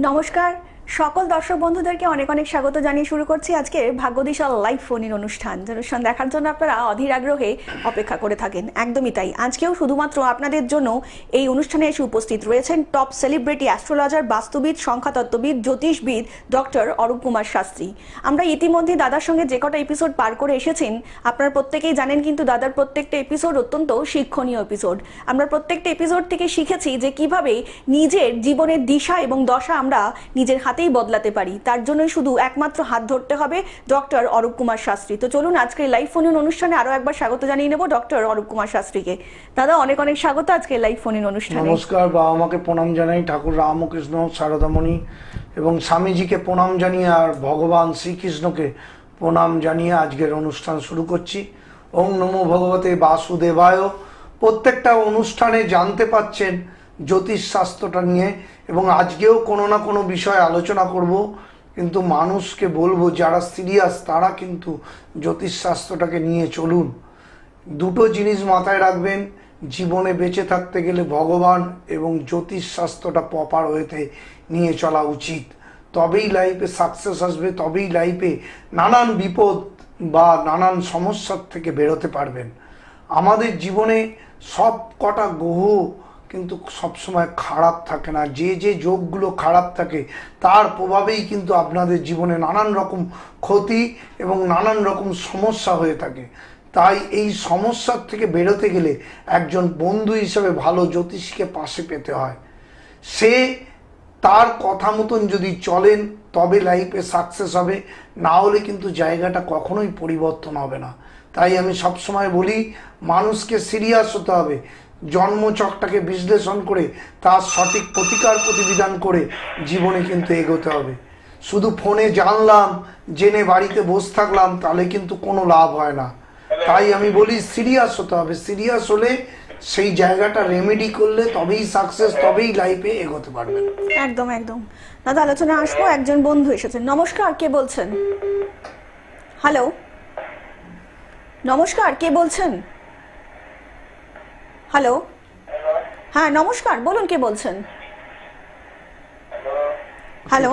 নমস্কার সকল দর্শক বন্ধুদেরকে অনেক অনেক স্বাগত জানিয়ে শুরু করছি আজকে ভাগ্যদিশা লাইভ ফোন ইন অনুষ্ঠান দেখার জন্য আপনারা অধীর আগ্রহে অপেক্ষা করে থাকেন। একদমই তাই, আজকেও শুধুমাত্র আপনাদের জন্য এই অনুষ্ঠানে এসে উপস্থিত রয়েছেন টপ সেলিব্রিটি অ্যাস্ট্রোলজার, বাস্তুবিদ, সংখ্যাতত্ত্ববিদ, জ্যোতিষবিদ ডক্টর অরূপ কুমার শাস্ত্রী। আমরা ইতিমধ্যে দাদার সঙ্গে যে কটা এপিসোড পার করে এসেছেন আপনারা প্রত্যেকেই জানেন, কিন্তু দাদার প্রত্যেকটা এপিসোড অত্যন্ত শিক্ষণীয় এপিসোড। আমরা প্রত্যেকটা এপিসোড থেকে শিখেছি যে কিভাবে নিজের জীবনের দিশা এবং দশা আমরা নিজের হাতেই বদলাতে পারি। তার জন্যই শুধু একমাত্র হাত ধরতে হবে ডক্টর অরূপ কুমার শাস্ত্রী। তো চলুন আজকে লাইভ ফোন ইন অনুষ্ঠানে আরো একবার স্বাগত জানিয়ে নেব ডক্টর অরূপ কুমার শাস্ত্রীকে। দাদা অনেক অনেক স্বাগত আজকে লাইভ ফোন ইন অনুষ্ঠানে। নমস্কার, বাবা মাকে প্রণাম জানাই, ঠাকুর রামকৃষ্ণ শারদামণি এবং স্বামীজিকে প্রণাম জানিয়ে আর ভগবান শ্রীকৃষ্ণকে প্রণাম জানিয়ে আজকের অনুষ্ঠান শুরু করছি। ওম নমো ভগবতে বাসুদেবায়। প্রত্যেকটা অনুষ্ঠানে জানতে পাচ্ছেন জ্যোতিষ শাস্ত্রটা নিয়ে, এবং আজকেও কোনো না কোনো বিষয়ে আলোচনা করব। কিন্তু মানুষকে বলবো যারা সিরিয়াস তারা কিন্তু জ্যোতিষ শাস্ত্রটাকে নিয়ে চলুন। দুটো জিনিস মাথায় রাখবেন, জীবনে বেঁচে থাকতে গেলে ভগবান এবং জ্যোতিষ শাস্ত্রটা প্রপার ওয়েতে নিয়ে চলা উচিত। তবেই লাইফে সাকসেস আসবে, তবেই লাইফে নানান বিপদ বা নানান সমস্যার থেকে বেরোতে পারবেন। আমাদের জীবনে সব কটা গ্রহ কিন্তু সবসময় খারাপ থাকে না। যে যে যোগগুলো খারাপ থাকে তার প্রভাবেই কিন্তু আপনাদের জীবনে নানান রকম ক্ষতি এবং নানান রকম সমস্যা হয়ে থাকে। তাই এই সমস্যার থেকে বেরোতে গেলে একজন বন্ধু হিসেবে ভালো জ্যোতিষীকে পাশে পেতে হয়। সে তার কথা মতন যদি চলেন তবে লাইফে সাকসেস হবে, না হলে কিন্তু জায়গাটা কখনোই পরিবর্তন হবে না। তাই আমি সবসময় বলি মানুষকে সিরিয়াস হতে হবে, জন্মচকটাকে বিশ্লেষণ করে তার সঠিক প্রতিকার প্রতিবিধান করে জীবনে কিন্তু এগোতে হবে। শুধু ফোনে জানলাম জেনে বাড়িতে বসে থাকলাম তাহলে কিন্তু কোনো লাভ হয় না। তাই আমি বলি সিরিয়াস হতে হবে। সিরিয়াস হলে সেই জায়গাটা রেমেডি করলে তবেই সাকসেস, তবেই লাইফে এগোতে পারবেন। একদম একদম দাদা, আলোচনা আসবো। একজন বন্ধু এসেছেন। নমস্কার, কে বলছেন? হ্যালো, নমস্কার, কে বলছেন? হ্যালো, হ্যাঁ নমস্কার, বলুন কে বলছেন? হ্যালো,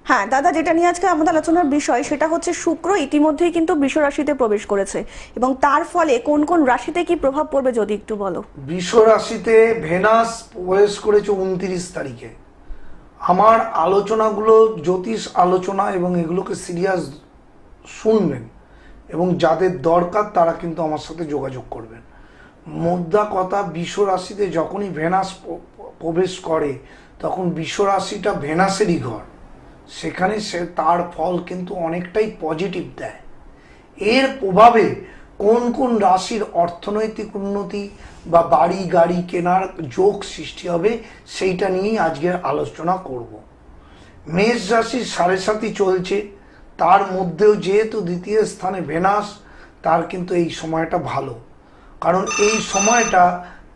হ্যাঁ দাদা, যেটা নিয়ে আজকে আমাদের আলোচনার বিষয় সেটা হচ্ছে শুক্র ইতিমধ্যেই কিন্তু বৃষ রাশিতে প্রবেশ করেছে এবং তার ফলে কোন কোন রাশিতে কি প্রভাব পড়বে যদি একটু বলো। বৃষ রাশিতে ভেনাস প্রবেশ করেছে 29 তারিখে। আমার আলোচনাগুলো জ্যোতিষ আলোচনা এবং এগুলোকে সিরিয়াস শুনবেন, এবং যাদের দরকার তারা কিন্তু আমার সাথে যোগাযোগ করবেন। মোদ্দা কথা, বৃষ রাশিতে যখনই ভেনাস প্রবেশ করে তখন বৃষ রাশিটা ভেনাসেরই ঘর, সেখানে সে তার ফল কিন্তু অনেকটাই পজিটিভ দেয়। এর প্রভাবে কোন কোন রাশির অর্থনৈতিক উন্নতি বা বাড়ি গাড়ি কেনার যোগ সৃষ্টি হবে সেইটা নিয়েই আজকের আলোচনা করব। মেষ রাশির 7.5 চলছে, তার মধ্যেও যেহেতু দ্বিতীয় স্থানে ভেনাস, তার কিন্তু এই সময়টা ভালো। কারণ এই সময়টা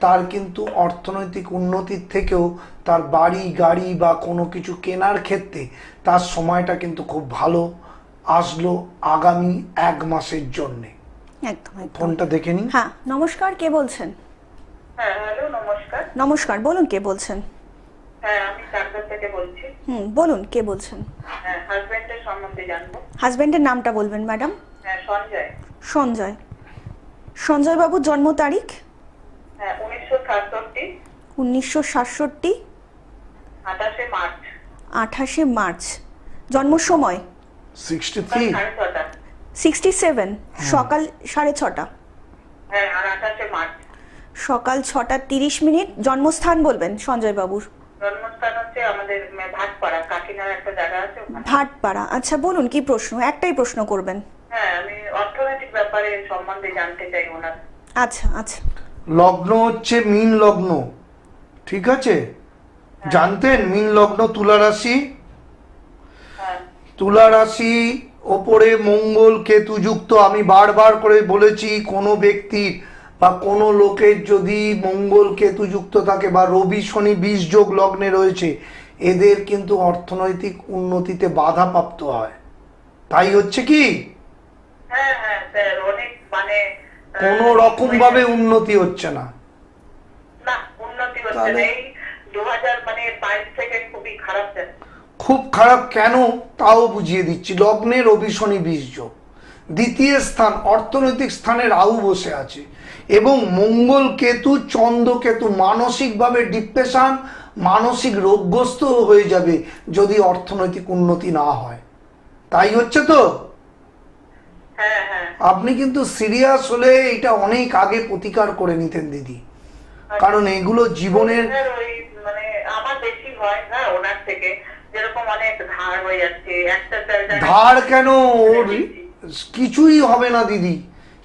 তার কিন্তু অর্থনৈতিক উন্নতির থেকেও তার বাড়ি গাড়ি বা কোনো কিছু কেনার ক্ষেত্রে তার সময়টা কিন্তু খুব ভালো আসলো আগামী 1 মাসের জন্যে। একদম একদম। ফোনটা দেখে নিন। হ্যাঁ নমস্কার, কে বলছেন? হ্যাঁ হ্যালো, নমস্কার। নমস্কার, বলুন কে বলছেন? হ্যাঁ, আমি চাকদা থেকে বলছি। বলুন কে বলছেন? হ্যাঁ, হাজবেন্ডের সম্বন্ধে জানবো। হাজবেন্ডের নামটা বলবেন ম্যাডাম। হ্যাঁ, সঞ্জয়। সঞ্জয়। সঞ্জয় বাবুর জন্ম তারিখ? হ্যাঁ, 1967, 1967, 28 মার্চ। 28 মার্চ। জন্ম সময়? 63। 6:30। 67, সকাল 6:30। হ্যাঁ, আর 28 মার্চ। সকাল 6:30। জন্মস্থান বলবেন সঞ্জয় বাবুর? জন্মস্থান হচ্ছে আমাদের ভাটপাড়া, কাকিনার একটা জায়গা আছে ওখানে। ভাটপাড়া। আচ্ছা বলুন কি প্রশ্ন? একটাই প্রশ্ন করবেন। হ্যাঁ, আমি অর্থনৈতিক ব্যাপারে সম্বন্ধে জানতে চাই ওনার। আচ্ছা আচ্ছা। লগ্ন হচ্ছে মীন লগ্ন, ঠিক আছে? জানতেন মীন লগ্ন তুলা রাশি। হ্যাঁ। তুলা রাশি ওপরে মঙ্গল কেতু যুক্ত। আমি বারবার করে বলেছি কোনো ব্যক্তির বা কোনো লোকের যদি মঙ্গল কেতু যুক্ত থাকে বা রবি শনি 20 যোগ লগ্নে রয়েছে, এদের কিন্তু অর্থনৈতিক উন্নতিতে বাধাপ্রাপ্ত হয়। তাই হচ্ছে কি হ্যাঁ হ্যাঁ স্যার, অনেক মানে কোনো রকম ভাবে উন্নতি হচ্ছে না। না, উন্নতি হচ্ছে তাহলে না। এই 2022 থেকে খুবই খারাপ যাচ্ছে। খুব খারাপ কেন তাও বুঝিয়ে দিচ্ছি। লগ্নে রবি শনি বীর্য, দ্বিতীয় স্থান অর্থনৈতিক স্থানে রাহু বসে আছে এবং মঙ্গল কেতু চন্দ্র কেতু মানসিকভাবে ডিপ্রেশন, মানসিক রোগগ্রস্ত হয়ে যাবে যদি অর্থনৈতিক উন্নতি না হয়। তাই হচ্ছে তো। হ্যাঁ হ্যাঁ। আপনি কিন্তু সিরিয়াস হলে এটা অনেক আগে প্রতিকার করে নিতেন দিদি, কারণ এগুলো জীবনের ওই আমার বেশি হয় না ওনার থেকে, যেরকম অনেক ধার হয়ে যাচ্ছে একটা জায়গায়। ধার কেন, ওর কিছুই হবে না দিদি।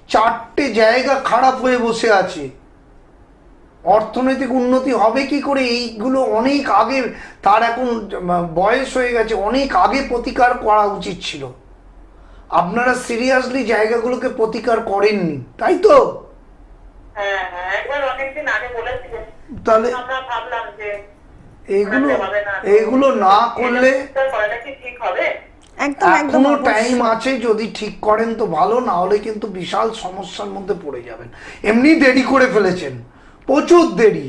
4টে জায়গা খারাপ হয়ে বসে আছে, অর্থনৈতিক উন্নতি হবে কি করে? এইগুলো অনেক আগে, তার এখন বয়স হয়ে গেছে, অনেক আগে প্রতিকার করা উচিত ছিল। আপনারা সিরিয়াসলি জায়গাগুলোকে প্রতিকার করেননি, তাই তো? হ্যাঁ হ্যাঁ, একবার অনেকদিন আগে বলেছিলেন, তাহলে আমরা ভাবলাম যে এইগুলো না করলে করাটা কি ঠিক হবে? একদম একদম এখনো অবশ্যই। টাইম আছে, যদি ঠিক করেন তো ভালো, না হলে কিন্তু বিশাল সমস্যার মধ্যে পড়ে যাবেন। এমনি দেরি করে ফেলেছেন, প্রচুর দেরি।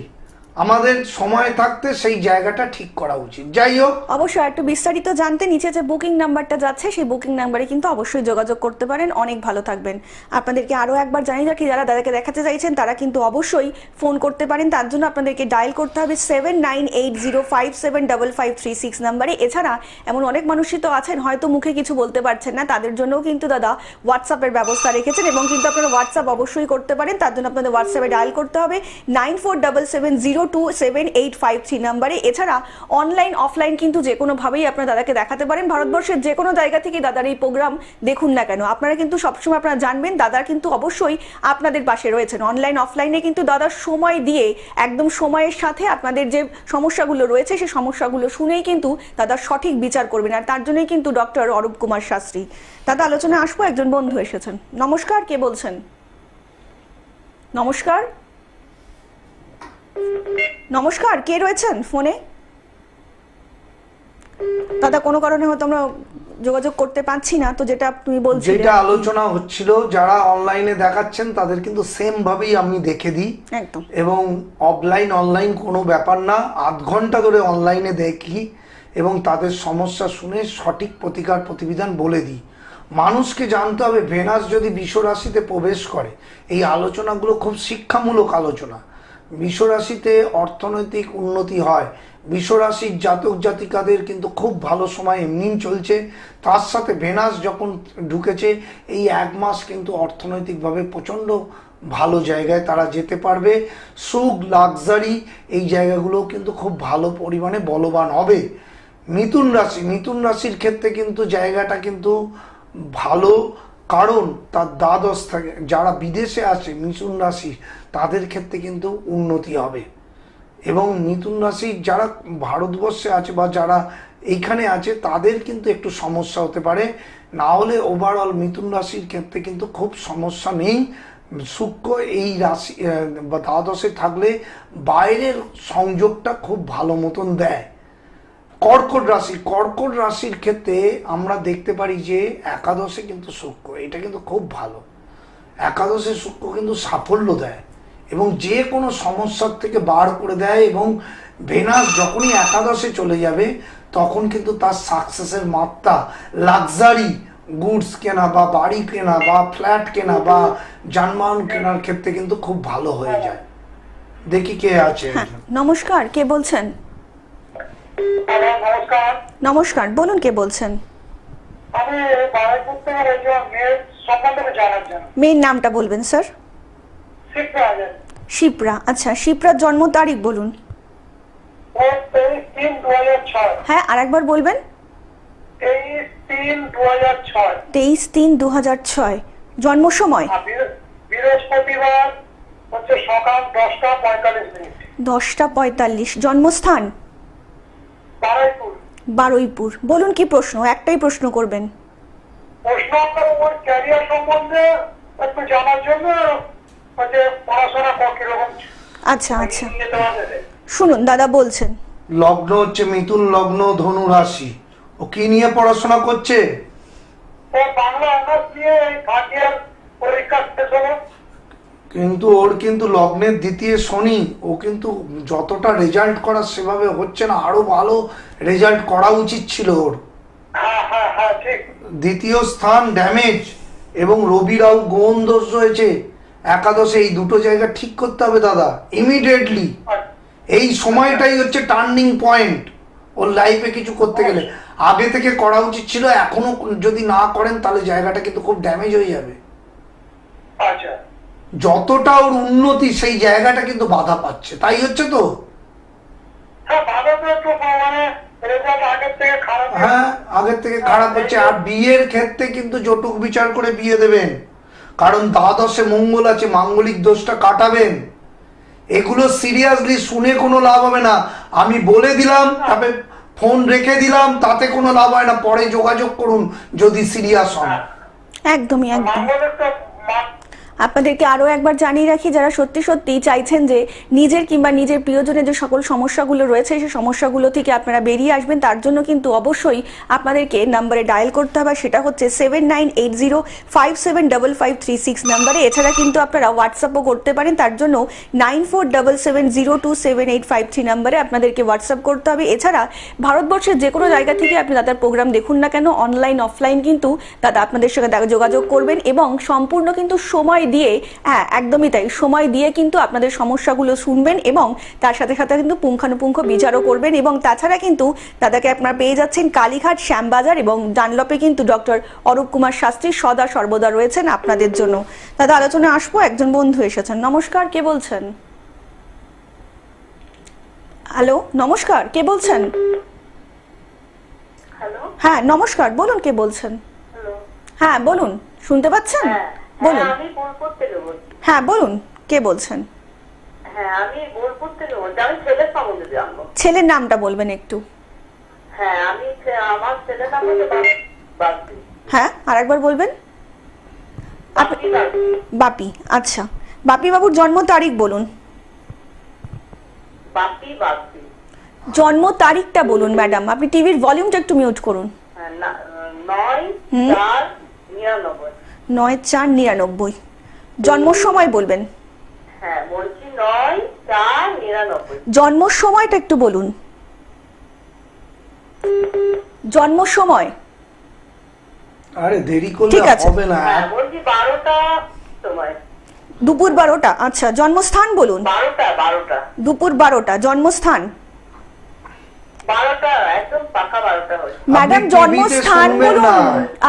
আমাদের সময় থাকতে সেই জায়গাটা ঠিক করা উচিত। যাই হোক, অবশ্যই একটু বিস্তারিত জানতে নিচে যে বুকিং নাম্বারটা যাচ্ছে সেই বুকিং নাম্বারে কিন্তু অবশ্যই যোগাযোগ করতে পারেন। অনেক ভালো থাকবেন। আপনাদেরকে আরও একবার জানিয়ে রাখি, যারা দাদাকে দেখাতে চাইছেন তারা কিন্তু অবশ্যই ফোন করতে পারেন। তার জন্য আপনাদেরকে ডায়াল করতে হবে 7980575536 নাম্বারে। এছাড়া এমন অনেক মানুষই তো আছেন হয়তো মুখে কিছু বলতে পারছেন না, তাদের জন্যও কিন্তু দাদা হোয়াটসঅ্যাপের ব্যবস্থা রেখেছেন এবং কিন্তু আপনারা হোয়াটসঅ্যাপ অবশ্যই করতে পারেন। তার জন্য আপনাদের হোয়াটসঅ্যাপে ডায়াল করতে হবে 9477027853 নাম্বারে। এছাড়া অনলাইন অফলাইন কিন্তু যে কোনোভাবেই আপনারা দাদাকে দেখাতে পারেন। ভারতবর্ষের যে কোনো জায়গা থেকে দাদার এই প্রোগ্রাম দেখুন না কেন, আপনারা কিন্তু সবসময় আপনারা জানবেন দাদার কিন্তু অবশ্যই আপনাদের পাশে রয়েছেন। অনলাইন অফলাইনে কিন্তু দাদার সময় দিয়ে একদম সময়ের সাথে আপনাদের যে সমস্যাগুলো রয়েছে সেই সমস্যাগুলো শুনেই কিন্তু দাদার সঠিক বিচার করবেন। আর তার জন্যই কিন্তু ডক্টর অরূপ কুমার শাস্ত্রী। দাদা আলোচনায় আসবো, একজন বন্ধু এসেছেন। নমস্কার, কে বলছেন? নমস্কার, নমস্কার, কে রয়েছেন ফোনে? দাদা কোনো কারণে হয়তো আমরা যোগাযোগ করতে পারছি না, তো যেটা তুমি বলছিলে, যেটা আলোচনা হচ্ছিল, যারা অনলাইনে দেখাচ্ছেন তাদের কিন্তু সেম ভাবেই আমি দেখে দিই একদম। এবং অফলাইন অনলাইন কোনো ব্যাপার না, আধ ঘন্টা ধরে অনলাইনে দেখি এবং তাদের সমস্যা শুনে সঠিক প্রতিকার প্রতিবিধান বলে দিই। মানুষকে জানতে হবে ভেনাস যদি বৃষ রাশিতে প্রবেশ করে, এই আলোচনাগুলো খুব শিক্ষামূলক আলোচনা। বৃষ রাশিতে অর্থনৈতিক উন্নতি হয়, বৃষ রাশির জাতক জাতিকাদের কিন্তু খুব ভালো সময় এমনিই চলছে। তার সাথে ভেনাস যখন ঢুকেছে, এই 1 মাস কিন্তু অর্থনৈতিকভাবে প্রচণ্ড ভালো জায়গায় তারা যেতে পারবে। সুখ লাক্সারি এই জায়গাগুলো কিন্তু খুব ভালো পরিমাণে বলবান হবে। মিথুন রাশির ক্ষেত্রে কিন্তু জায়গাটা কিন্তু ভালো, কারণ তার দ্বাদশ থাকে। যারা বিদেশে আসে মিথুন রাশি, তাদের ক্ষেত্রে কিন্তু উন্নতি হবে। এবং মিথুন রাশির যারা ভারতবর্ষে আছে বা যারা এইখানে আছে, তাদের কিন্তু একটু সমস্যা হতে পারে। না হলে ওভারঅল মিথুন রাশির ক্ষেত্রে কিন্তু খুব সমস্যা নেই। শুক্র এই রাশি বা দ্বাদশে থাকলে বাইরের সংযোগটা খুব ভালো মতন দেয়। কর্কট রাশির ক্ষেত্রে আমরা দেখতে পারি যে একাদশে কিন্তু শুক্র, এটা কিন্তু খুব ভালো। একাদশে শুক্র কিন্তু সাফল্য দেয় এবং যে কোনো সমস্যার থেকে বার করে দেয়। এবং ভেনাস যখনই একাদশে চলে যাবে তখন কিন্তু তার সাকসেসের মাত্রা, লাক্সারি গুডস কেনা বা বাড়ি কেনা বা ফ্ল্যাট কেনা বা যানবাহন কেনার ক্ষেত্রে কিন্তু খুব ভালো হয়ে যায়। দেখি কে আছে। নমস্কার, কে বলছেন? নমস্কার, নমস্কার, বলুন কে বলছেন? আমি বারাইপুর থেকে একজন মেয়ের সম্বন্ধে জানার জন্য। মেয়ের নামটা বলবেন স্যার? শিপ্রা। আচ্ছা, শিপ্রার জন্ম তারিখ বলুন। 23/3/2006। হ্যাঁ, আরেকবার বলবেন। 23/3/2006। 23/3/2006। জন্ম সময়? বৃহস্পতিবার হচ্ছে সকাল 10:45। 10:45। জন্মস্থান? বারুইপুর। বারুইপুর। বলুন কি প্রশ্ন? একটাই প্রশ্ন করবেন। প্রশ্ন ওর ক্যারিয়ার সম্বন্ধে একটু জানার জন্য, হচ্ছে পড়াশোনা কিরকম। আচ্ছা আচ্ছা, শুনুন দাদা বলছেন। লগ্ন হচ্ছে মিথুন লগ্ন, ধনু রাশি। ও কি নিয়ে পড়াশোনা করছে? ও বাংলা অনার্স নিয়ে থার্ড ইয়ার পরীক্ষা শেষ হলো। কিন্তু ওর কিন্তু লগ্নের দ্বিতীয় শনি, ও কিন্তু যতটা রেজাল্ট করার সেভাবে হচ্ছে না, আরো ভালো রেজাল্ট করা উচিত ছিল ওর। হ্যাঁ হ্যাঁ হ্যাঁ ঠিক। দ্বিতীয় স্থান ড্যামেজ এবং রবি রাহু গৌণ দোষ রয়েছে একাদশে, এই দুটো জায়গা ঠিক করতে হবে দাদা ইমিডিয়েটলি। এই সময়টাই হচ্ছে টার্নিং পয়েন্ট ওর লাইফে কিছু করতে গেলে, আগে থেকে করা উচিত ছিল, এখনো যদি না করেন তাহলে জায়গাটা কিন্তু খুব ড্যামেজ হয়ে যাবে। আচ্ছা। যতটা ওর উন্নতি সেই জায়গাটা কিন্তু বাধা পাচ্ছে, তাই হচ্ছে তো। হ্যাঁ বাবা তো একটু মানে রেজাল্ট আগের থেকে খারাপ। হ্যাঁ আগের থেকে খারাপ হচ্ছে। আর বিয়ের ক্ষেত্রে কিন্তু জটুক বিচার করে বিয়ে দেবেন, কারণ দ্বাদশে মঙ্গল আছে, মাঙ্গলিক দোষটা কাটাবেন। এগুলো সিরিয়াসলি শুনে কোনো লাভ হবে না, আমি বলে দিলাম তারপরে ফোন রেখে দিলাম, তাতে কোনো লাভ হয় না। পরে যোগাযোগ করুন যদি সিরিয়াস হন। একদমই একদম। মঙ্গলের তো আপনাদেরকে আরও একবার জানিয়ে রাখি, যারা সত্যি সত্যি চাইছেন যে নিজের কিংবা নিজের প্রিয়জনের যে সকল সমস্যাগুলো রয়েছে সেই সমস্যাগুলো থেকে আপনারা বেরিয়ে আসবেন, তার জন্য কিন্তু অবশ্যই আপনাদেরকে নাম্বারে ডায়াল করতে হবে, সেটা হচ্ছে 7980575536 নাম্বারে। এছাড়া কিন্তু আপনারা হোয়াটসঅ্যাপও করতে পারেন, তার জন্য 9477027853 নাম্বারে আপনাদেরকে হোয়াটসঅ্যাপ করতে হবে। এছাড়া ভারতবর্ষের যে কোনো জায়গা থেকে আপনি দাদার প্রোগ্রাম দেখুন না কেন, অনলাইন অফলাইন কিন্তু দাদা আপনাদের সঙ্গে যোগাযোগ করবেন এবং সম্পূর্ণ কিন্তু সময় দিয়ে, হ্যাঁ একদমই তাই, সময় দিয়ে কিন্তু আপনাদের সমস্যাগুলো শুনবেন এবং তার সাথে সাথে কিন্তু পুঙ্খানুপুঙ্খ বিচারও করবেন। এবং তাছাড়া কিন্তু দাদাকে আপনারা পেয়ে যাচ্ছেন কালীঘাট, শ্যামবাজার এবং ডানলপে কিন্তু ডক্টর অরূপ কুমার শাস্ত্রী সদা সর্বদা রয়েছেন আপনাদের জন্য। দাদা আলোচনায় আসবো, একজন বন্ধু এসেছেন। নমস্কার, কে বলছেন? হ্যালো নমস্কার, কে বলছেন? হ্যালো। হ্যাঁ নমস্কার, বলুন কে বলছেন? হ্যালো। হ্যাঁ বলুন, শুনতে পাচ্ছেন? বলুন। আমি বোলপুর থেকে বলছি। হ্যাঁ বলুন, কে বলছেন? হ্যাঁ আমি বোলপুর থেকে বলছি, আমি ছেলের সম্বন্ধে জানবো। ছেলের নামটা বলবেন একটু। হ্যাঁ আমার ছেলের নাম হচ্ছে বাপি। হ্যাঁ আরেকবার বলবেন। বাপি বাপি। বাপি, আচ্ছা। বাপি বাবুর জন্ম তারিখ বলুন। বাপি বাপি। জন্ম তারিখটা বলুন ম্যাডাম। আপনি টিভির ভলিউমটা একটু মিউট করুন। 9/4/99। 9/4/99। জন্ম সময় বলবেন। হ্যাঁ বলছি 9/4/99। জন্ম সময়টা একটু বলুন। জন্ম সময়। আরে দেরি করলে ঠিক আছে। হবে না। হ্যাঁ বলছি 12টা সময়। দুপুর 12টা, আচ্ছা। জন্মস্থান বলুন। 12টা। দুপুর 12টা। জন্মস্থান 12টা, একদম পাকা 12টা হচ্ছে। ম্যাডাম আপনি জন্মস্থান টিভিতে শুনবেন বলুন। না।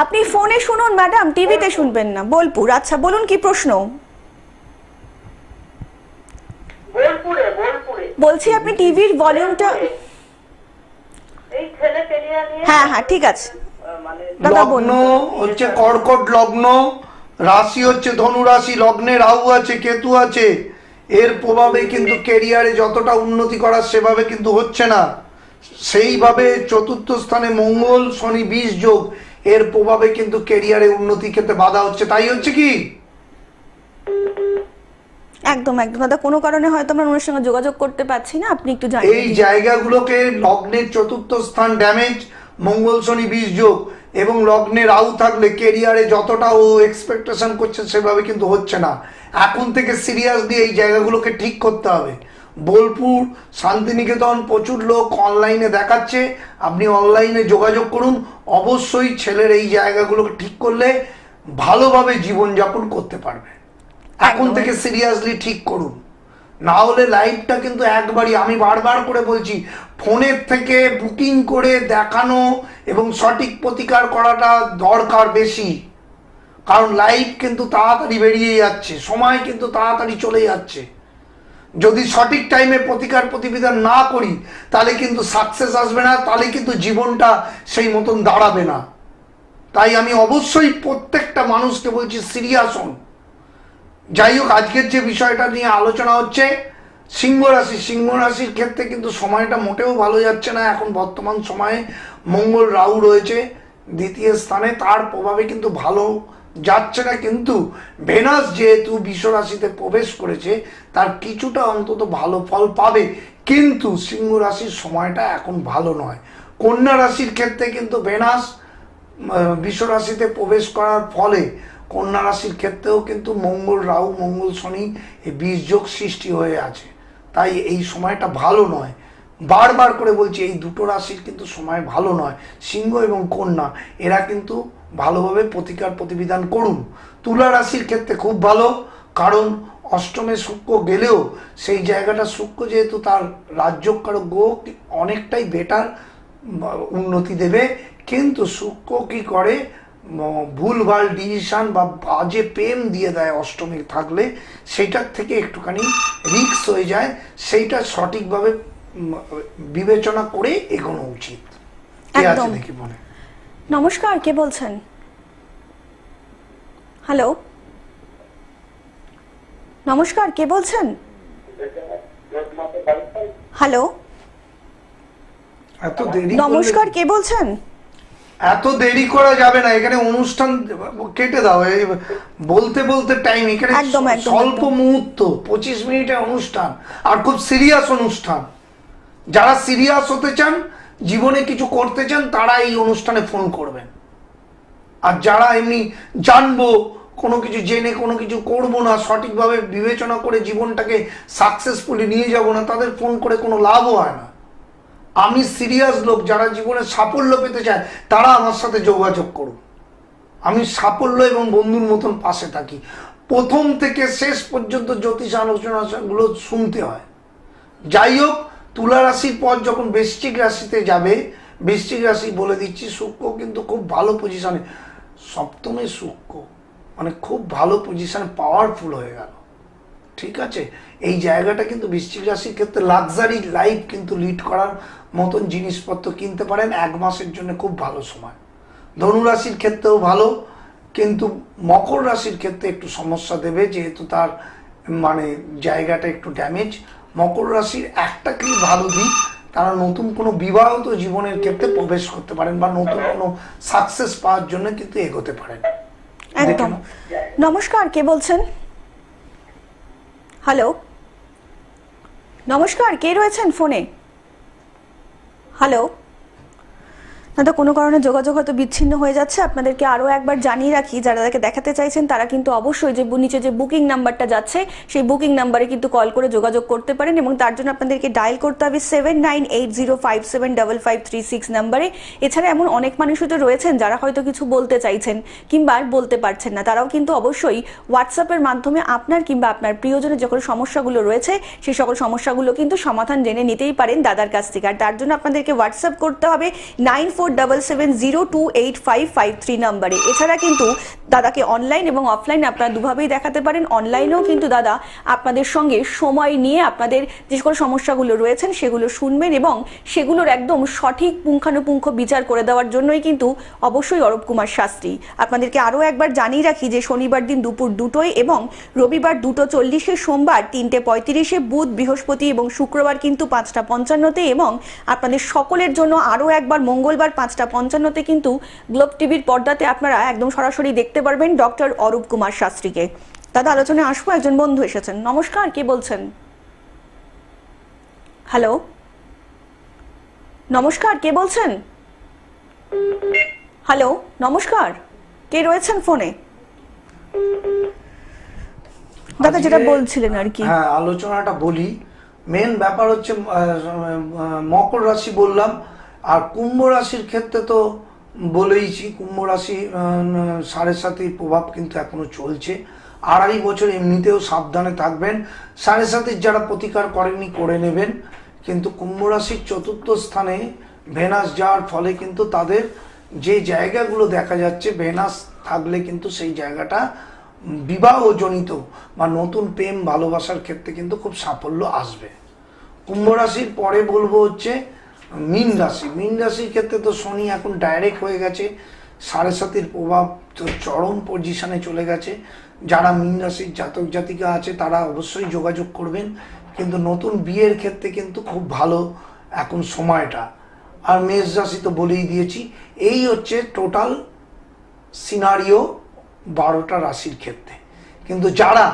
আপনি ফোনে শুনুন ম্যাডাম, টিভিতে শুনবেন না। বোলপুর, আচ্ছা বলুন কি প্রশ্ন? বোলপুরে। বলছি আপনি টিভির ভলিউমটা। এই ছেলে কেরিয়া নিয়ে। হ্যাঁ হ্যাঁ ঠিক আছে মানে দাদা লগ্ন বলুন। হচ্ছে কর্কট লগ্ন, রাশি হচ্ছে ধনু রাশি, লগ্নে রাহু আছে, কেতু আছে। এর প্রভাবে কিন্তু কেরিয়ারে যতটা উন্নতি করার সেভাবে কিন্তু হচ্ছে না। সেইভাবে চতুর্থ স্থানে মঙ্গল শনি 20 যোগ, এর প্রভাবে কিন্তু কেরিয়ারে উন্নতি ক্ষেত্রে বাধা হচ্ছে। তাই হচ্ছে কি একদম একদম দাদা, কোনো কারণে হয়তো আমরা ওনার সঙ্গে যোগাযোগ করতে পারছি না, আপনি একটু এই জানিয়ে দিন। জায়গাগুলোকে, লগ্নের চতুর্থ স্থান ড্যামেজ, মঙ্গল শনি 20 যোগ এবং লগ্নে রাহু থাকলে কেরিয়ারে যতটা ও এক্সপেকটেশন করছে সেভাবে কিন্তু হচ্ছে না। এখন থেকে সিরিয়াসলি এই জায়গাগুলোকে ঠিক করতে হবে। বোলপুর, শান্তিনিকেতন প্রচুর লোক অনলাইনে দেখাচ্ছে, আপনি অনলাইনে যোগাযোগ করুন। অবশ্যই ছেলের এই জায়গাগুলোকে ঠিক করলে ভালোভাবে জীবনযাপন করতে পারবে। এখন একদম। থেকে সিরিয়াসলি ঠিক করুন, না হলে লাইফটা কিন্তু একবারই, আমি বারবার করে বলছি, ফোনের থেকে বুকিং করে দেখানো এবং সঠিক প্রতিকার করাটা দরকার বেশি। কারণ লাইফ কিন্তু তাড়াতাড়ি বেরিয়ে যাচ্ছে, সময় কিন্তু তাড়াতাড়ি চলে যাচ্ছে। যদি সঠিক টাইমে প্রতিকার প্রতিবিধান না করি তাহলে কিন্তু সাকসেস আসবে না, তাহলে কিন্তু জীবনটা সেই মতন দাঁড়াবে না। তাই আমি অবশ্যই প্রত্যেকটা মানুষকে বলছি সিরিয়াস হন। যাই হোক, আজকের যে বিষয়টা নিয়ে আলোচনা হচ্ছে সিংহ রাশি, সিংহ রাশির ক্ষেত্রে কিন্তু সময়টা মোটেও ভালো যাচ্ছে না। এখন বর্তমান সময়ে মঙ্গল রাহু রয়েছে দ্বিতীয় স্থানে, তার প্রভাবে কিন্তু ভালো যাচ্ছে না। কিন্তু ভেনাস যেহেতু বৃষ রাশিতে প্রবেশ করেছে, তার কিছুটা অন্তত ভালো ফল পাবে। কিন্তু সিংহ রাশির সময়টা এখন ভালো নয়। কন্যা রাশির ক্ষেত্রে কিন্তু ভেনাস বৃষ রাশিতে প্রবেশ করার ফলে কন্যা রাশির ক্ষেত্রেও কিন্তু মঙ্গল রাহু মঙ্গল শনি এই বীজযোগ সৃষ্টি হয়ে আছে, তাই এই সময়টা ভালো নয়। বারবার করে বলছি এই দুটো রাশির কিন্তু সময় ভালো নয়। সিংহ এবং কন্যা এরা কিন্তু ভালোভাবে প্রতিকার প্রতিবিধান করুন। তুলা রাশির ক্ষেত্রে খুব ভালো, কারণ অষ্টমে শুক্র গেলেও সেই জায়গাটা শুক্র যেহেতু তার রাজ্যকারক গ্রহ অনেকটাই বেটার উন্নতি দেবে, কিন্তু শুক্র কি করে ভুলভাল ডিসিশন বা বাজে প্রেম দিয়ে দেয় অষ্টমী থাকলে, সেইটার থেকে একটুখানি রিস্ক হয়ে যায়, সেইটা সঠিকভাবে বিবেচনা করে এগোনো উচিত। কে আছে একদম। দেখি মনে। নমস্কার, কে বলছেন? হ্যালো, নমস্কার, কে বলছেন? হ্যালো, এত দেরি নমস্কার, করলে কে বলছেন? এত দেরি করা যাবে না, এখানে অনুষ্ঠান কেটে দাও। এই বলতে বলতে টাইম এখানে একদম, একদম, স্বল্প একদম। মুহূর্ত, 25 মিনিটের অনুষ্ঠান, আর খুব সিরিয়াস অনুষ্ঠান। যারা সিরিয়াস হতে চান, জীবনে কিছু করতে চান, তারা এই অনুষ্ঠানে ফোন করবেন। আর যারা এমনি জানবো, কোনো কিছু জেনে কোনো কিছু করবো না, সঠিকভাবে বিবেচনা করে জীবনটাকে সাকসেসফুলি নিয়ে যাব না, তাদের ফোন করে কোনো লাভও হয় না। আমি সিরিয়াস লোক, যারা জীবনে সাফল্য পেতে চায় তারা আমার সাথে যোগাযোগ করুন। আমি সাফল্য এবং বন্ধুর মতন পাশে থাকি। প্রথম থেকে শেষ পর্যন্ত জ্যোতিষ আলোচনাগুলো শুনতে হয়। যাই হোক, তুলা রাশির পর যখন বৃশ্চিক রাশিতে যাবে, বৃশ্চিক রাশি বলে দিচ্ছি, শুক্র কিন্তু খুব ভালো পজিশনে, সপ্তমে শুক্র মানে খুব ভালো পজিশনে পাওয়ারফুল হয়ে গেল। ঠিক আছে, এই জায়গাটা কিন্তু বৃশ্চিক রাশির ক্ষেত্রে লাক্সারি লাইফ কিন্তু লিড করার মতন জিনিসপত্র কিনতে পারেন। 1 মাসের জন্য খুব ভালো সময়। ধনু রাশির ক্ষেত্রেও ভালো, কিন্তু মকর রাশির ক্ষেত্রে একটু সমস্যা দেবে, যেহেতু তার মানে জায়গাটা একটু ড্যামেজ। মকর রাশির একটা কি ভালো দিক, তারা নতুন কোনো বিবাহিত জীবনের ক্ষেত্রে প্রবেশ করতে পারেন বা নতুন কোনো সাকসেস পাওয়ার জন্য কিন্তু এগোতে পারেন। একদম। নমস্কার, কে বলছেন? হ্যালো, নমস্কার, কে রয়েছেন ফোনে? হ্যালো, না তো কোনো কারণে যোগাযোগ হয়তো বিচ্ছিন্ন হয়ে যাচ্ছে। আপনাদেরকে আরও একবার জানিয়ে রাখি, যারা তাকে দেখাতে চাইছেন তারা কিন্তু অবশ্যই যে নিচে যে বুকিং নাম্বারটা যাচ্ছে সেই বুকিং নাম্বারে কিন্তু কল করে যোগাযোগ করতে পারেন, এবং তার জন্য আপনাদেরকে ডায়াল করতে হবে 7980575536 নাম্বারে। এছাড়া এমন অনেক মানুষই তো রয়েছেন যারা হয়তো কিছু বলতে চাইছেন কিংবা বলতে পারছেন না, তারাও কিন্তু অবশ্যই হোয়াটসঅ্যাপের মাধ্যমে আপনার কিংবা আপনার প্রিয়জনের যে কোনো সমস্যাগুলো রয়েছে সেই সকল সমস্যাগুলো কিন্তু সমাধান জেনে নিতেই পারেন দাদার কাছ থেকে। আর তার জন্য আপনাদেরকে হোয়াটসঅ্যাপ করতে হবে 9477028553 নাম্বারে। এছাড়া কিন্তু দাদাকে অনলাইন এবং অফলাইন আপনারা দুভাবেই দেখাতে পারেন। অনলাইনেও কিন্তু দাদা আপনাদের সঙ্গে সময় নিয়ে আপনাদের যে সকল সমস্যাগুলো রয়েছেন সেগুলো শুনবেন এবং সেগুলোর একদম সঠিক পুঙ্খানুপুঙ্খ বিচার করে দেওয়ার জন্যই কিন্তু অবশ্যই অরূপ কুমার শাস্ত্রী। আপনাদেরকে আরও একবার জানিয়ে রাখি যে শনিবার দিন দুপুর 2টোয় এবং রবিবার 2:40, সোমবার 3:35, বুধ বৃহস্পতি এবং শুক্রবার কিন্তু 5:55 এবং আপনাদের সকলের জন্য আরও একবার মঙ্গলবার 5:55 কিন্তু গ্লোব টিভির পর্দাতে আপনারা একদম সরাসরি দেখতে পারবেন ডক্টর অরূপ কুমার শাস্ত্রীকে। দাদা, আলোচনায় আসবো, একজন বন্ধু এসেছেন। নমস্কার, কে বলছেন? হ্যালো, নমস্কার, কে বলছেন? হ্যালো, নমস্কার, কে রয়েছেন ফোনে? দাদা যেটা বলছিলেন আর কি। হ্যাঁ, আলোচনাটা বলি। মেন ব্যাপার হচ্ছে মকর রাশি বললাম, আর কুম্ভ রাশির ক্ষেত্রে তো বলেইছি, কুম্ভ রাশি 7.5 প্রভাব কিন্তু এখনো চলছে। 2.5 বছর এমনিতেও সাবধানে থাকবেন। 7.5 যারা প্রতিকার করেনি করে নেবেন। কিন্তু কুম্ভ রাশির 4র্থ স্থানে ভেনাস যাওয়ার ফলে কিন্তু তাদের যে জায়গাগুলো দেখা যাচ্ছে, ভেনাস থাকলে কিন্তু সেই জায়গাটা বিবাহজনিত বা নতুন প্রেম ভালোবাসার ক্ষেত্রে কিন্তু খুব সাফল্য আসবে। কুম্ভ রাশির পরে বলবো হচ্ছে মীন রাশি। মীন রাশির ক্ষেত্রে তো শনি এখন ডাইরেক্ট হয়ে গেছে, 7.5 প্রভাব তো চরম পজিশনে চলে গেছে। যারা মীন রাশির জাতক জাতিকা আছে তারা অবশ্যই যোগাযোগ করবেন, কিন্তু নতুন বিয়ের ক্ষেত্রে কিন্তু খুব ভালো এখন সময়টা। আর মেষ রাশি তো বলেই দিয়েছি। এই হচ্ছে টোটাল সিনারিও 12টা রাশির ক্ষেত্রে। কিন্তু যারা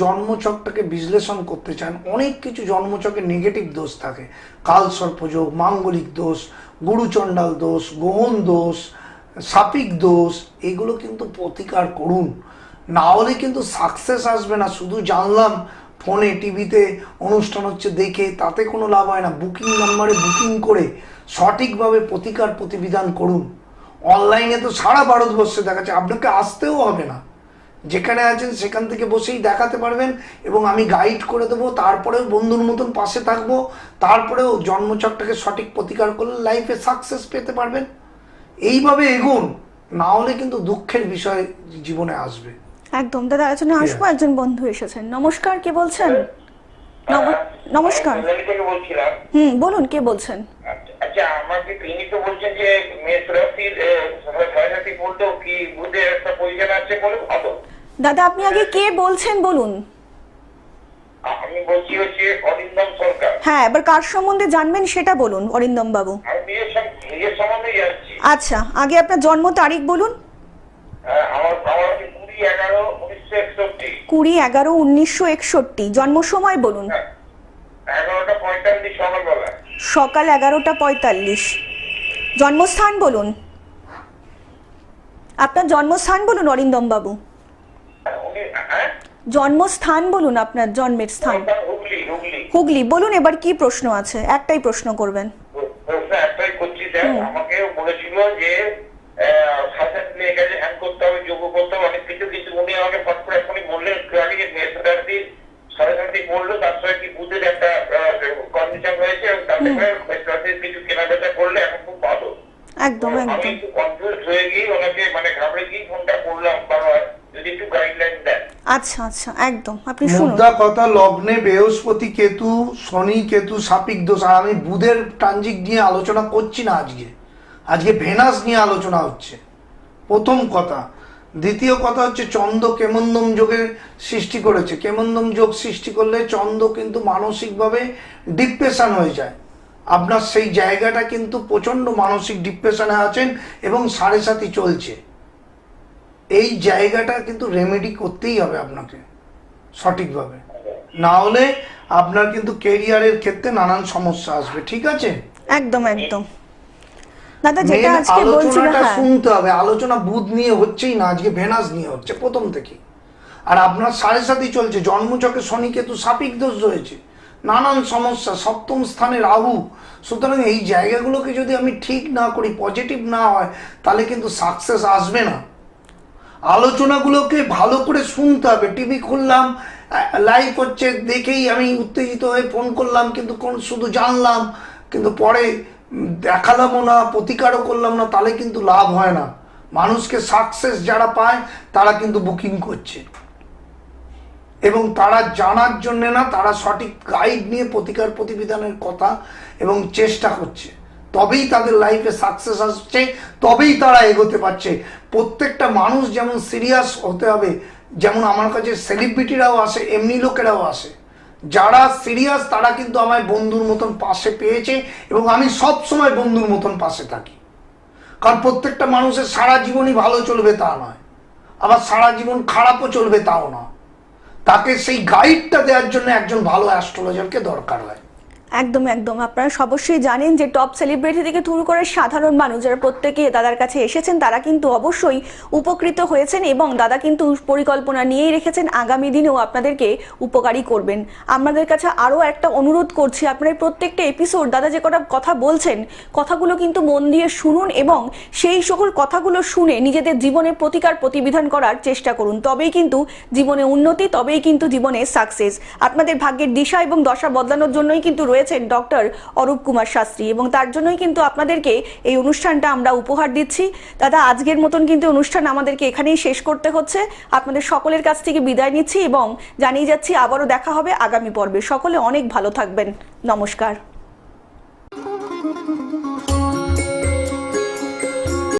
জন্মছকটাকে বিশ্লেষণ করতে চান, অনেক কিছু জন্মছকে নেগেটিভ দোষ থাকে, কাল সর্পযোগ, মাঙ্গলিক দোষ, গুরুচণ্ডাল দোষ, গ্রহণ দোষ, সাপিক দোষ, এগুলো কিন্তু প্রতিকার করুন, না হলে কিন্তু সাকসেস আসবে না। শুধু জানলাম ফোনে টিভিতে অনুষ্ঠান হচ্ছে দেখে তাতে কোনো লাভ হয় না। বুকিং নাম্বারে বুকিং করে সঠিকভাবে প্রতিকার প্রতিবিধান করুন। অনলাইনে তো সারা ভারতবর্ষে দেখাচ্ছে, আপনাকে আসতেও হবে না, যেখানে আছেন সেখান থেকে বসেই দেখাতে পারবেন এবং আমি গাইড করে দেবো। তারপরেও বন্ধুর মতন পাশে থাকবো, তারপরেও জন্মচকটাকে সঠিক প্রতিকার করলে লাইফে সাকসেস পেতে পারবেন। এইভাবে এগুন, না হলে কিন্তু দুঃখের বিষয় জীবনে আসবে। একদম দাদা, আলোচনা আসবো। একজন বন্ধু এসেছেন। নমস্কার, কে বলছেন? নমস্কার। আমি থেকে বলছিলাম। বলুন, কে বলছেন? আচ্ছা, আমাকে তিনি তো বলছেন যে মেষ রাশির সাড়ে বলতেও কি বুধের একটা পজিশন আছে বলে ভালো। দাদা আপনি আগে কে বলছেন বলুন। আমি বলছি হচ্ছে অরিন্দম সরকার। হ্যাঁ, এবার কার সম্বন্ধে জানবেন সেটা বলুন অরিন্দম বাবু। আমি বিয়ের সম্বন্ধে যাচ্ছি। আচ্ছা, আগে আপনার জন্ম তারিখ বলুন। আমার হচ্ছে 20/11/1961। 20/11/1961। জন্ম সময় বলুন। 11:45 সকালবেলা। সকাল 11:45। জন্মস্থান বলুন, আপনার জন্মস্থান বলুন অরিন্দম বাবু। জন্মস্থান বলুন, আপনার জন্মের স্থান। হুগলি। হুগলি। বলুন এবার কি প্রশ্ন আছে, একটাই প্রশ্ন করবেন। প্রশ্ন একটাই করছি স্যার। আমাকে বলেছিল যে সাথে এখানে হ্যান্ড করতে হবে, যোগ্য করতে হবে, অনেক কিছু কিছু। উনি আমাকে ফট করে এখনই বললেন আগে মেসরাতির সাড়ে বললো, তার সঙ্গে কি বুধের একটা কন্ডিশন হয়েছে এবং তাতে মেসরাতির কিছু কেনাবেচা করলে এখন খুব ভালো। একদম আমি একদম একটু কনফিউজ হয়ে গিয়ে ওনাকে ঘাবড়ে গিয়ে ফোনটা করলাম বারবার, যদি একটু গাইডলাইন দেন। আচ্ছা আচ্ছা, একদম আপনি শুনুন। মুদ্রা কথা, লগ্নে বৃহস্পতি কেতু, শনি কেতু সাপিক দোষ। আর আমি বুধের ট্রানজিট নিয়ে আলোচনা করছি না আজকে ভেনাস নিয়ে আলোচনা হচ্ছে, প্রথম কথা। দ্বিতীয় কথা হচ্ছে চন্দ্র কেমন্দম যোগের সৃষ্টি করেছে। কেমন্দম যোগ সৃষ্টি করলে চন্দ্র কিন্তু মানসিকভাবে ডিপ্রেশন হয়ে যায়। আপনার সেই জায়গাটা কিন্তু প্রচণ্ড মানসিক ডিপ্রেশনে আছেন এবং 7.5 চলছে। এই জায়গাটা কিন্তু রেমেডি করতেই হবে আপনাকে সঠিকভাবে, না হলে আপনার কিন্তু কেরিয়ারের ক্ষেত্রে নানান সমস্যা আসবে। ঠিক আছে? একদম একদম দাদা, যেটা আজকে বলছিলাম, আলোচনাটা হ্যাঁ শুনতে হবে। আলোচনা বুধ নিয়ে হচ্ছেই না, আজকে ভেনাস নিয়ে হচ্ছে প্রথম থেকে। আর আপনার 7.5 চলছে, জন্মচকে শনি কেতু সাপিক দোষ রয়েছে, নানান সমস্যা, সপ্তম স্থানে রাহু। সুতরাং এই জায়গাগুলোকে যদি আমি ঠিক না করি, পজিটিভ না হয়, তাহলে কিন্তু সাকসেস আসবে না। আলোচনাগুলোকে ভালো করে শুনতে হবে। টিভি খুললাম, লাইভ হচ্ছে দেখেই আমি উত্তেজিত হয়ে ফোন করলাম, কিন্তু শুধু জানলাম, কিন্তু পরে দেখালামও না, প্রতিকারও করলাম না, তাহলে কিন্তু লাভ হয় না। মানুষকে সাকসেস যারা পায় তারা কিন্তু বুকিং করছে এবং তারা জানার জন্যে না, তারা সঠিক গাইড নিয়ে প্রতিকার প্রতিবিধানের কথা এবং চেষ্টা করছে, তবেই তাদের লাইফে সাকসেস আসছে, তবেই তারা এগোতে পারছে। প্রত্যেকটা মানুষ যেমন সিরিয়াস হতে হবে, যেমন আমার কাছে সেলিব্রিটিরাও আসে, এমনি লোকেরাও আসে। যারা সিরিয়াস তারা কিন্তু আমায় বন্ধুর মতন পাশে পেয়েছে এবং আমি সব সময় বন্ধুর মতন পাশে থাকি। কারণ প্রত্যেকটা মানুষের সারা জীবনই ভালো চলবে তা নয়, আবার সারা জীবন খারাপও চলবে তাও না। তাকে সেই গাইডটা দেওয়ার জন্য একজন ভালো অ্যাস্ট্রোলজারকে দরকার হয়। একদম একদম আপনারা অবশ্যই জানেন যে টপ সেলিব্রিটি থেকে শুরু করে সাধারণ মানুষ যারা প্রত্যেকে দাদার কাছে এসেছেন, তারা কিন্তু অবশ্যই উপকৃত হয়েছেন এবং দাদা কিন্তু পরিকল্পনা নিয়েই রেখেছেন আগামী দিনেও আপনাদেরকে উপকারী করবেন। আপনাদের কাছে আরও একটা অনুরোধ করছি, আপনারা প্রত্যেকটা এপিসোড দাদা যে কটা কথা বলছেন, কথাগুলো কিন্তু মন দিয়ে শুনুন এবং সেই সকল কথাগুলো শুনে নিজেদের জীবনে প্রতিকার প্রতিবিধান করার চেষ্টা করুন। তবেই কিন্তু জীবনে উন্নতি, তবেই কিন্তু জীবনে সাকসেস। আপনাদের ভাগ্যের দিশা এবং দশা বদলানোর জন্যই কিন্তু রয়েছেন ডক্টর অরূপ কুমার শাস্ত্রী এবং তার জন্যই কিন্তু আপনাদেরকে এই অনুষ্ঠানটা আমরা উপহার দিচ্ছি। দাদা, আজকের মতন কিন্তু অনুষ্ঠান আমাদেরকে এখানেই শেষ করতে হচ্ছে। আপনাদের সকলের কাছ থেকে বিদায় নিচ্ছি এবং জানিয়ে যাচ্ছি আবারও দেখা হবে আগামী পর্বে। সকলে অনেক ভালো থাকবেন। নমস্কার।